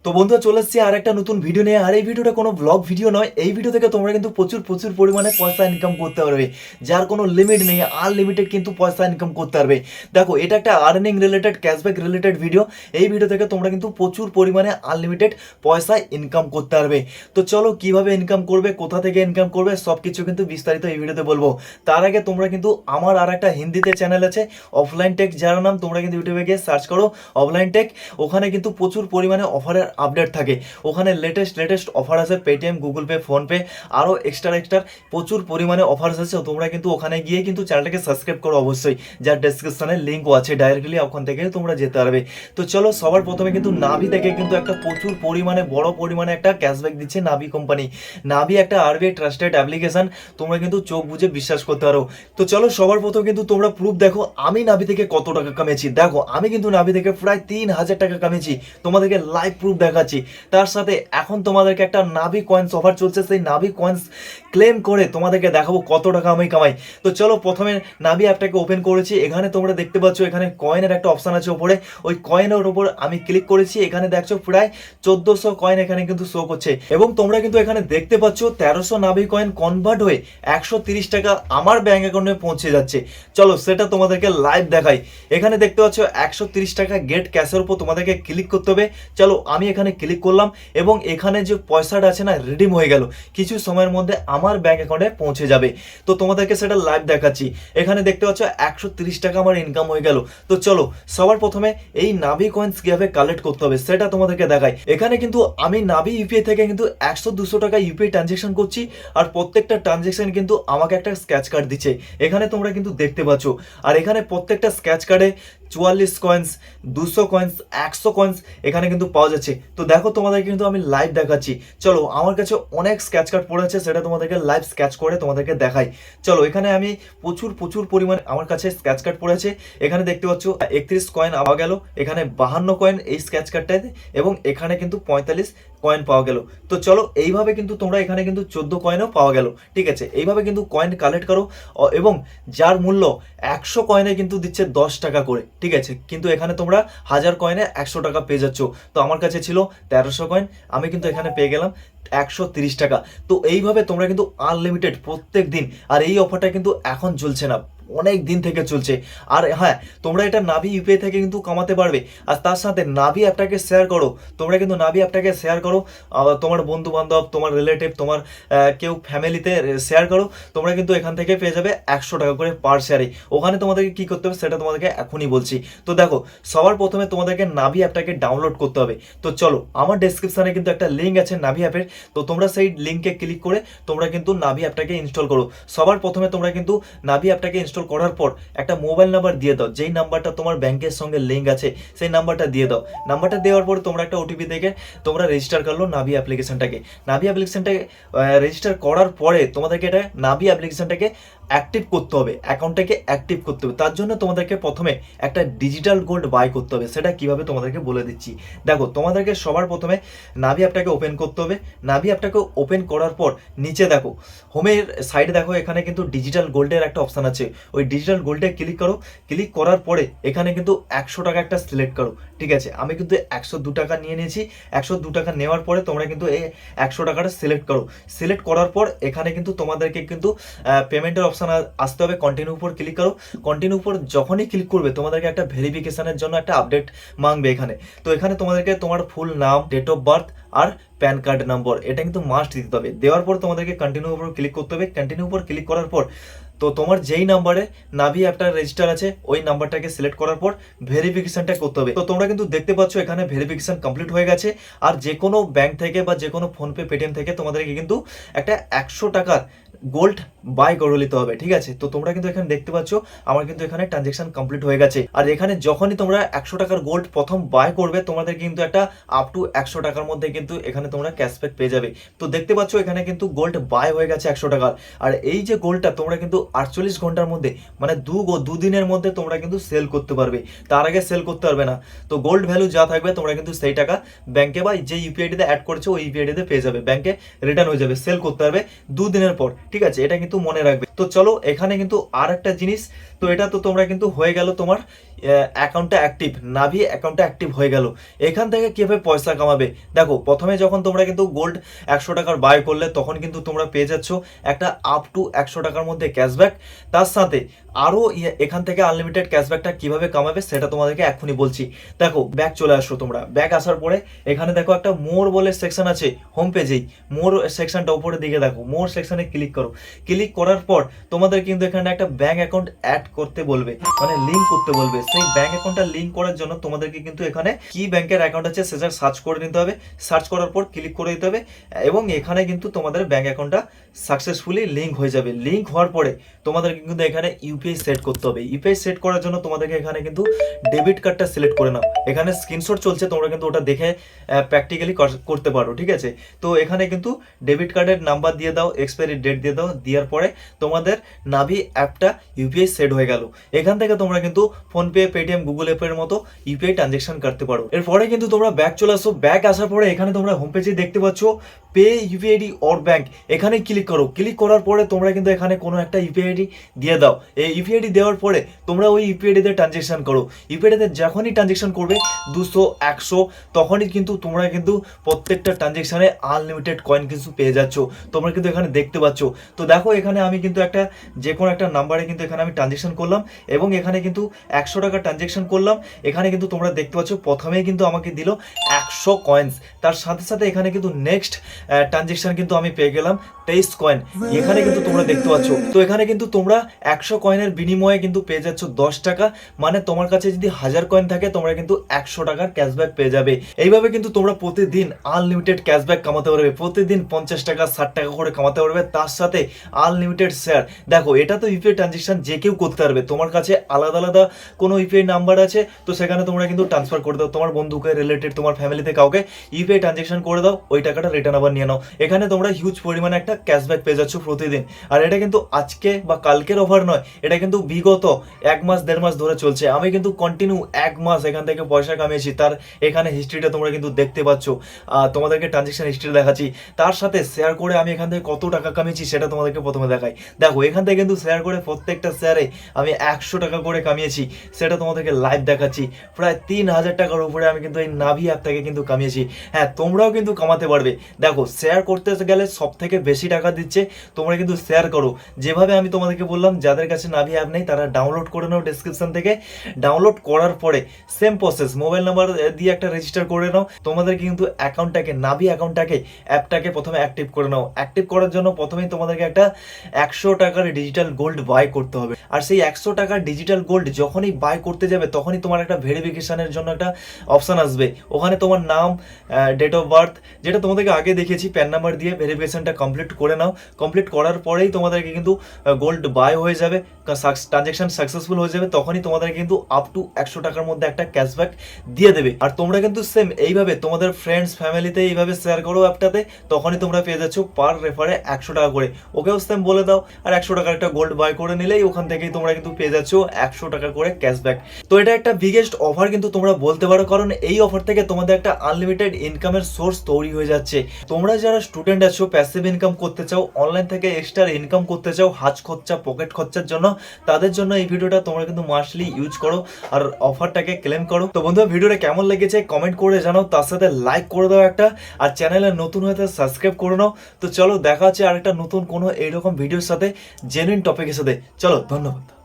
তো বন্ধুরা চলে এসেছি আর একটা নতুন ভিডিও নিয়ে। আর এই ভিডিওটা কোনো ব্লগ ভিডিও নয়। এই ভিডিও থেকে তোমরা কিন্তু প্রচুর প্রচুর পরিমাণে পয়সা ইনকাম করতে পারবে, যার কোনো লিমিট নেই, আনলিমিটেড কিন্তু পয়সা ইনকাম করতে পারবে। দেখো, এটা একটা earning related, cashback related video. এই ভিডিও থেকে তোমরা কিন্তু প্রচুর পরিমাণে আনলিমিটেড পয়সা ইনকাম করতে পারবে। তো চলো, কিভাবে ইনকাম করবে, কোথা থেকে ইনকাম করবে, সব কিছু কিন্তু বিস্তারিত এই ভিডিওতে বলবো। তার আগে তোমরা কিন্তু আমার আর একটা হিন্দিতে চ্যানেল আছে, অফলাইন টেক, যার নাম তোমরা কিন্তু ইউটিউবে গিয়ে সার্চ করো অফলাইন টেক। ওখানে কিন্তু প্রচুর পরিমাণে অফারের আপডেট থাকে। ওখানে লেটেস্ট অফার আছে, পেটিএম, গুগল পে, ফোনপে, আরও এক্সট্রা প্রচুর পরিমাণে অফার আছে। তোমরা কিন্তু ওখানে গিয়ে কিন্তু চ্যানেলটাকে সাবস্ক্রাইব করো অবশ্যই, যার ডেসক্রিপশনে লিঙ্কও আছে, ডাইরেক্টলি ওখান থেকে তোমরা যেতে পারবে। তো চলো, সবার প্রথমে কিন্তু নাভি থেকে কিন্তু একটা প্রচুর পরিমাণে বড় পরিমাণে একটা ক্যাশব্যাক দিচ্ছে নাভি কোম্পানি। নাভি একটা আরবিআই ট্রাস্টেড অ্যাপ্লিকেশন, তোমরা কিন্তু চোখ বুঝে বিশ্বাস করতে পারো। তো চলো, সবার প্রথমে কিন্তু তোমরা প্রুফ দেখো আমি নাভি থেকে কত টাকা কামিয়েছি। দেখো, আমি কিন্তু নাভি থেকে প্রায় 3,000 টাকা কামিয়েছি, তোমাদেরকে লাইভ প্রুফ দেখাচ্ছি। তার সাথে এখন তোমাদেরকে একটা নাভি কয়েন্স অফার চলছে, সেই নাভি কয়েন্স ক্লেম করে তোমাদেরকে দেখাবো কত টাকা আমি কামাই। তো চলো, প্রথমে নাভি অ্যাপটাকে ওপেন করেছি। এখানে তোমরা দেখতে পাচ্ছ এখানে কয়েনের একটা অপশান আছে ওপরে, ওই কয়েনের ওপর আমি ক্লিক করেছি। এখানে দেখছো প্রায় 1400 কয়েন এখানে কিন্তু শো করছে, এবং তোমরা কিন্তু এখানে দেখতে পাচ্ছ 1300 নাভি কয়েন কনভার্ট হয়ে 130 টাকা আমার ব্যাংক অ্যাকাউন্টে পৌঁছে যাচ্ছে। চলো, সেটা তোমাদেরকে লাইভ দেখাই। এখানে দেখতে পাচ্ছ 130 টাকা গেট ক্যাশের উপর তোমাদেরকে ক্লিক করতে হবে। চলো, আমি এখানে ক্লিক করলাম, এবং এখানে যে পয়সাটা আছে না, রিডিম হয়ে গেল, কিছু সময়ের মধ্যে আমার ব্যাংক অ্যাকাউন্টে পৌঁছে যাবে। তো তোমাদেরকে সেটা লাইভ দেখাচ্ছি। এখানে দেখতে পাচ্ছ 130 টাকা আমার ইনকাম হয়ে গেল। তো চলো, সবার প্রথমে এই নাভি কয়েন্স কিভাবে কালেক্ট করতে হবে সেটা তোমাদেরকে দেখাই। এখানে কিন্তু আমি নাভি ইউপিআই থেকে কিন্তু 100-200 টাকা ইউপিআই ট্রানজেকশন করছি, আর প্রত্যেকটা ট্রানজেকশন কিন্তু আমাকে একটা স্ক্র্যাচ কার্ড দিচ্ছে, এখানে তোমরা কিন্তু দেখতে পাচ্ছ। আর এখানে প্রত্যেকটা স্ক্র্যাচ কার্ডে 44 কয়েন্স, 200 কয়েন্স, 100 কয়েন্স এখানে কিন্তু পাওয়া যাচ্ছে। তো দেখো, তোমাদের কিন্তু আমি লাইভ দেখাচ্ছি। চলো, আমার কাছে অনেক স্ক্র্যাচ কার্ড পড়ে আছে, সেটা তোমাদেরকে লাইভ স্ক্র্যাচ করে তোমাদেরকে দেখাই। চলো, এখানে আমি প্রচুর পরিমাণে আমার কাছে স্ক্র্যাচ কার্ড পড়ে আছে। এখানে দেখতে পাচ্ছ 31 কয়েন পাওয়া গেল, এখানে 52 কয়েন এই স্ক্র্যাচ কার্ডটাতে, এবং এখানে কিন্তু 45 কয়েন পাওয়া গেল। তো চলো, এইভাবে কিন্তু তোমরা এখানে কিন্তু 14 কয়েনও পাওয়া গেল। ঠিক আছে, এইভাবে কিন্তু কয়েন কালেক্ট করো, এবং যার মূল্য 100 কয়েনে কিন্তু দিচ্ছে 10 টাকা করে। ঠিক আছে, কিন্তু এখানে তোমরা 1000 কয়েনে 100 টাকা পেয়ে যাচ্ছ। তো আমার কাছে ছিল 1300 কয়েন, আমি কিন্তু এখানে পেয়ে গেলাম 130 টাকা। তো এইভাবে তোমরা কিন্তু আনলিমিটেড প্রত্যেক দিন, আর এই অফারটা কিন্তু এখন চলছে না, অনেক দিন থেকে চলছে। আর হ্যাঁ, তোমরা এটা নাভি ইউপিআই থেকে কিন্তু কামাতে পারবে। আর তার সাথে নাভি অ্যাপটাকে শেয়ার করো, তোমরা কিন্তু নাভি অ্যাপটাকে শেয়ার করো, তোমার বন্ধু বান্ধব, তোমার রিলেটিভ, তোমার কেউ ফ্যামিলিতে শেয়ার করো। তোমরা কিন্তু এখান থেকে পেয়ে যাবে 100 টাকা করে পার শেয়ারে। ওখানে তোমাদেরকে কি করতে হবে সেটা তোমাদেরকে এখনই বলছি। তো দেখো, সবার প্রথমে তোমাদেরকে নাভি অ্যাপটাকে ডাউনলোড করতে হবে। তো চলো, আমার ডেসক্রিপশনে কিন্তু একটা লিঙ্ক আছে নাভি অ্যাপের, তো তোমরা সেই লিঙ্কে ক্লিক করে তোমরা কিন্তু নাভি অ্যাপটাকে ইনস্টল করো। সবার প্রথমে তোমরা কিন্তু নাভি অ্যাপটাকে ইনস্টল করার পর একটা মোবাইল নাম্বার দিয়ে দাও, যেই নাম্বারটা তোমার ব্যাংকের সঙ্গে লিঙ্ক আছে সেই নাম্বারটা দিয়ে দাও। নাম্বারটা দেওয়ার পর তোমরা একটা ওটিপি দেখে তোমরা রেজিস্টার করলো নাভি অ্যাপ্লিকেশনটাকে। নাভি অ্যাপ্লিকেশনটাকে রেজিস্টার করার পরে তোমাদেরকে এটা নাভি অ্যাপ্লিকেশনটাকে অ্যাক্টিভ করতে হবে, অ্যাকাউন্টটাকে অ্যাক্টিভ করতে হবে। তার জন্য তোমাদেরকে প্রথমে একটা ডিজিটাল গোল্ড বাই করতে হবে। সেটা কিভাবে তোমাদেরকে বলে দিচ্ছি। দেখো, তোমাদেরকে সবার প্রথমে নাভি অ্যাপটাকে ওপেন করতে হবে। নাভি অ্যাপটাকে ওপেন করার পর নিচে দেখো, হোমের সাইডে দেখো, এখানে কিন্তু ডিজিটাল গোল্ডের একটা অপশান আছে, ওই ডিজিটাল গোল্ডে ক্লিক করো। ক্লিক করার পরে এখানে কিন্তু 100 টাকা একটা সিলেক্ট করো। ঠিক আছে, আমি কিন্তু 102 টাকা নিয়ে নিয়েছি। 102 টাকা নেওয়ার পরে তোমরা কিন্তু এই 100 টাকাটা সিলেক্ট করো। সিলেক্ট করার পর এখানে কিন্তু তোমাদেরকে কিন্তু পেমেন্টের অপশান আসতে হবে, কন্টিনিউ উপর ক্লিক করো। কন্টিনিউ উপর যখনই ক্লিক করবে তোমাদেরকে একটা ভেরিফিকেশনের জন্য একটা আপডেট মাংবে এখানে। তো এখানে তোমাদেরকে তোমার full name, date of birth আর প্যান কার্ড নম্বর এটা কিন্তু মাস্ট দিতে হবে। দেওয়ার পর তোমাদেরকে কন্টিনিউ উপর ক্লিক করতে হবে। কন্টিনিউ উপর ক্লিক করার পর তো তোমার যেই নাম্বারে নাভি অ্যাপটা রেজিস্টার আছে ওই নাম্বারটাকে সিলেক্ট করার পর ভেরিফিকেশনটা করতে হবে। তো তোমরা কিন্তু দেখতে পাচ্ছ এখানে ভেরিফিকেশন কমপ্লিট হয়ে গেছে। আর যে কোনো ব্যাংক থেকে বা যে কোনো ফোনপে, পেটিএম থেকে তোমাদেরকে কিন্তু একটা 100 টাকার গোল্ড বাই করে নিতে হবে। ঠিক আছে, তো তোমরা কিন্তু এখানে দেখতে পাচ্ছ আমার কিন্তু এখানে ট্রানজেকশন কমপ্লিট হয়ে গেছে। আর এখানে যখনই তোমরা 100 টাকার গোল্ড প্রথম বাই করবে তোমাদের কিন্তু একটা আপ টু 100 টাকার মধ্যে কিন্তু এখানে তোমরা ক্যাশব্যাক পেয়ে যাবে। তো দেখতে পাচ্ছ এখানে কিন্তু গোল্ড বাই হয়ে গেছে 100 টাকার। আর এই যে গোল্ডটা তোমরা কিন্তু 48 ঘন্টার মধ্যে, মানে দুদিনের মধ্যে তোমরা কিন্তু সেল করতে পারবে, তার আগে সেল করতে পারবে না। তো গোল্ড ভ্যালু যা থাকবে তোমরা কিন্তু সেই টাকা ব্যাংকে বা যে ইউপিআইডিতে অ্যাড করেছো ওই ইউপিআইডিতে পেয়ে যাবে, ব্যাংকে রিটার্ন হয়ে যাবে, সেল করতে পারবে 2 দিনের পর। ঠিক আছে, এটা কিন্তু মনে রাখবে। তো চলো, এখানে কিন্তু আর একটা জিনিস, তো এটা তো তোমরা কিন্তু হয়ে গেল তোমার অ্যাকাউন্টটা অ্যাক্টিভ, নাভি অ্যাকাউন্টটা অ্যাক্টিভ হয়ে গেল। এখান থেকে কীভাবে পয়সা কামাবে, দেখো প্রথমে যখন তোমরা কিন্তু গোল্ড 100 টাকার বাই করলে তখন কিন্তু তোমরা পেয়ে যাচ্ছ একটা আপ টু 100 টাকার মধ্যে ক্যাশব্যাক। তার সাথে আরও এখান থেকে আনলিমিটেড ক্যাশব্যাকটা কিভাবে কামাবে সেটা তোমাদেরকে এখনই বলছি। দেখো ব্যাক চলে আসো, তোমরা ব্যাক আসার পরে এখানে দেখো একটা মোর বলে সেকশন আছে হোম পেজেই, মোর সেকশনটা উপরের দিকে দেখো, মোর সেকশনে ক্লিক করো। ক্লিক করার পর তোমাদের কিন্তু এখানে একটা ব্যাঙ্ক অ্যাকাউন্ট অ্যাড করতে বলবে, মানে লিঙ্ক করতে বলবে। সেই ব্যাঙ্ক অ্যাকাউন্টটা লিঙ্ক করার জন্য তোমাদেরকে কিন্তু এখানে কি ব্যাংকের অ্যাকাউন্ট আছে সেটা সার্চ করে নিতে হবে। সার্চ করার পর ক্লিক করে দিতে হবে এবং এখানে কিন্তু তোমাদের ব্যাঙ্ক অ্যাকাউন্টটা সাকসেসফুলি লিঙ্ক হয়ে যাবে। লিঙ্ক হওয়ার পরে তোমাদেরকে কিন্তু এখানে ইউপিআই সেট করতে হবে। ইউপিআই সেট করার জন্য তোমাদেরকে এখানে কিন্তু ডেবিট কার্ডটা সিলেক্ট করে নাও। এখানে স্ক্রিনশট চলছে, তোমরা কিন্তু ওটা দেখে প্র্যাকটিক্যালি করতে পারো, ঠিক আছে। তো এখানে কিন্তু ডেবিট কার্ডের নাম্বার দিয়ে দাও, এক্সপায়ারি ডেট দিয়ে দাও, দেওয়ার পরে তোমাদের নাভি অ্যাপটা ইউপিআই সেট হয়ে গেল। এখান থেকে তোমরা কিন্তু ফোনপে, পেটিএম, গুগল পের মতো ইউপিআই ট্রানজেকশন করতে পারো। এরপরে কিন্তু তোমরা ব্যাক চলে আসো। ব্যাক আসার পরে এখানে তোমরা হোম পেজে দেখতে পাচ্ছ পে ইউপিআইডি অর ব্যাংক, এখানে ক্লিক করো। ক্লিক করার পরে তোমরা কিন্তু এখানে কোনো একটা ইউপিআইডি দিয়ে দাও। এই ইউপিআইডি দেওয়ার পরে তোমরা ওই ইউপিআইডিতে ট্রানজেকশন করো। ইউপিআইডিতে যখনই ট্রানজেকশন করবে 200, 100, তখনই কিন্তু তোমরা কিন্তু প্রত্যেকটা ট্রানজেকশনে আনলিমিটেড কয়েন কিন্তু পেয়ে যাচ্ছ। তোমরা কিন্তু এখানে দেখতে পাচ্ছ। তো দেখো এখানে আমি কিন্তু একটা যে কোনো একটা নাম্বারে কিন্তু এখানে আমি ট্রানজেকশন করলাম এবং এখানে কিন্তু 100 টাকা ট্রানজেকশন করলাম। এখানে কিন্তু তোমরা দেখতে পাচ্ছ প্রথমেই কিন্তু আমাকে দিল 100 কয়েন্স। তার সাথে সাথে এখানে কিন্তু নেক্সট ট্রানজেকশন কিন্তু আমি পেয়ে গেলাম 23 কয়েন। এখানে কিন্তু তোমরা দেখতে পাচ্ছ। তো এখানে কিন্তু তোমরা 100 কয়েনের বিনিময়ে কিন্তু পেয়ে যাচ্ছ 10 টাকা, মানে তোমার কাছে যদি 1000 কয়েন থাকে তোমরা কিন্তু 100 টাকার ক্যাশব্যাক পেয়ে যাবে। এইভাবে কিন্তু তোমরা প্রতিদিন আনলিমিটেড ক্যাশব্যাক কামাতে পারবে, প্রতিদিন 50 টাকা 60 টাকা করে কামাতে পারবে, তার সাথে আনলিমিটেড শেয়ার। দেখো এটা তো ইউপিআই ট্রানজেকশন যে কেউ করতে পারবে। তোমার কাছে আলাদা আলাদা কোনো ইউপিআই নাম্বার আছে তো সেখানে তোমরা কিন্তু ট্রান্সফার করে দাও, তোমার বন্ধুকে, রিলেটেড, তোমার ফ্যামিলিতে কাউকে ইউপিআই ট্রানজেকশন করে দাও, ওই টাকাটা রিটার্ন আবার নিয়ে নাও। এখানে তোমরা হিউজ পরিমাণে একটা ক্যাশব্যাক পেয়ে যাচ্ছ প্রতিদিন। আর এটা কিন্তু আজকে বা কালকের অফার নয়, এটা কিন্তু বিগত 1 মাস 1.5 মাস ধরে চলছে। আমি কিন্তু কন্টিনিউ 1 মাস এখান থেকে পয়সা কামিয়েছি, তার এখানে হিস্ট্রিটা তোমরা কিন্তু দেখতে পাচ্ছ। তোমাদেরকে ট্রানজেকশন হিস্ট্রি দেখাচ্ছি, তার সাথে শেয়ার করে আমি এখান থেকে কত টাকা কামিয়েছি সেটা তোমাদেরকে প্রথমে দেখাই। দেখো এখান থেকে কিন্তু শেয়ার করে প্রত্যেকটা শেয়ারে আমি 100 টাকা করে কামিয়েছি, সেটা তোমাদেরকে লাইভ দেখাচ্ছি। প্রায় 3000 টাকার উপরে আমি কিন্তু এই নাভি অ্যাপ থেকে কিন্তু কামিয়েছি। হ্যাঁ, তোমরাও কিন্তু কামাতে পারবে। দেখো শেয়ার করতে গেলে সব থেকে বেশি টাকা দিচ্ছে, তোমরা কিন্তু শেয়ার করো। যেভাবে আমি তোমাদেরকে বললাম, যাদের কাছে নাভি অ্যাপ নেই তারা ডাউনলোড করে নাও ডেসক্রিপশন থেকে। ডাউনলোড করার পরে সেম প্রসেস, মোবাইল নাম্বার দিয়ে একটা রেজিস্টার করে নাও। তোমাদেরকে কিন্তু অ্যাকাউন্টটাকে, নাভি অ্যাকাউন্টটাকে, অ্যাপটাকে প্রথমে অ্যাক্টিভ করে নাও। অ্যাক্টিভ করার জন্য প্রথমেই তোমাদেরকে একটা 100 টাকার ডিজিটাল গোল্ড বাই করতে হবে। আর সেই 100 টাকার ডিজিটাল গোল্ড যখনই বাই করতে যাবে তখনই তোমার একটা ভেরিফিকেশনের জন্য একটা অপশান আসবে। ওখানে তোমার নাম, ডেট অফ বার্থ, যেটা তোমাদেরকে আগে দেখিয়েছি, প্যান নাম্বার দিয়ে ভেরিফিকেশনটা কমপ্লিট করে নাও। কমপ্লিট করার পরেই তোমাদেরকে কিন্তু গোল্ড বাই হয়ে যাবে, ট্রানজেকশন সাকসেসফুল হয়ে যাবে। তখনই তোমাদের কিন্তু আপ টু 100 টাকার মধ্যে একটা ক্যাশব্যাক দিয়ে দেবে। আর তোমরা কিন্তু সেম এইভাবে তোমাদের ফ্রেন্ডস, ফ্যামিলিতে এইভাবে শেয়ার করো অ্যাপটাতে, তখনই তোমরা পেয়ে যাচ্ছ পার রেফারে 100 টাকা করে। ওকেও সেম বলে দাও, আর 100 টাকার একটা গোল্ড বাই করে নিলেই ওখান থেকেই তোমরা কিন্তু পেয়ে যাচ্ছ 100 টাকা করে ক্যাশব্যাক। তো এটা একটা বিগেস্ট অফার কিন্তু তোমরা বলতে পারো, কারণ এই অফার থেকে তোমাদের একটা আনলিমিটেড ইনকামের সোর্স তৈরি হয়ে যাচ্ছে। তোমরা যারা স্টুডেন্ট আছো, প্যাসিভ ইনকাম করতে চাও, অনলাইন থেকে এক্সট্রা ইনকাম করতে চাও হাত খরচা, পকেট খরচার জন্য, তাদের জন্য এই ভিডিওটা তোমরা কিন্তু মাস্টলি ইউজ করো আর অফারটাকে ক্লেম করো। তো বন্ধুরা, ভিডিওটা কেমন লেগেছে কমেন্ট করে জানাও, তার সাথে লাইক করে দাও একটা, আর চ্যানেলে নতুন হয়ে সাবস্ক্রাইব করে নাও। তো চলো দেখা হচ্ছে আরেকটা নতুন কোনো এইরকম ভিডিওর সাথে, জেনুইন টপিকের সাথে। চলো, ধন্যবাদ।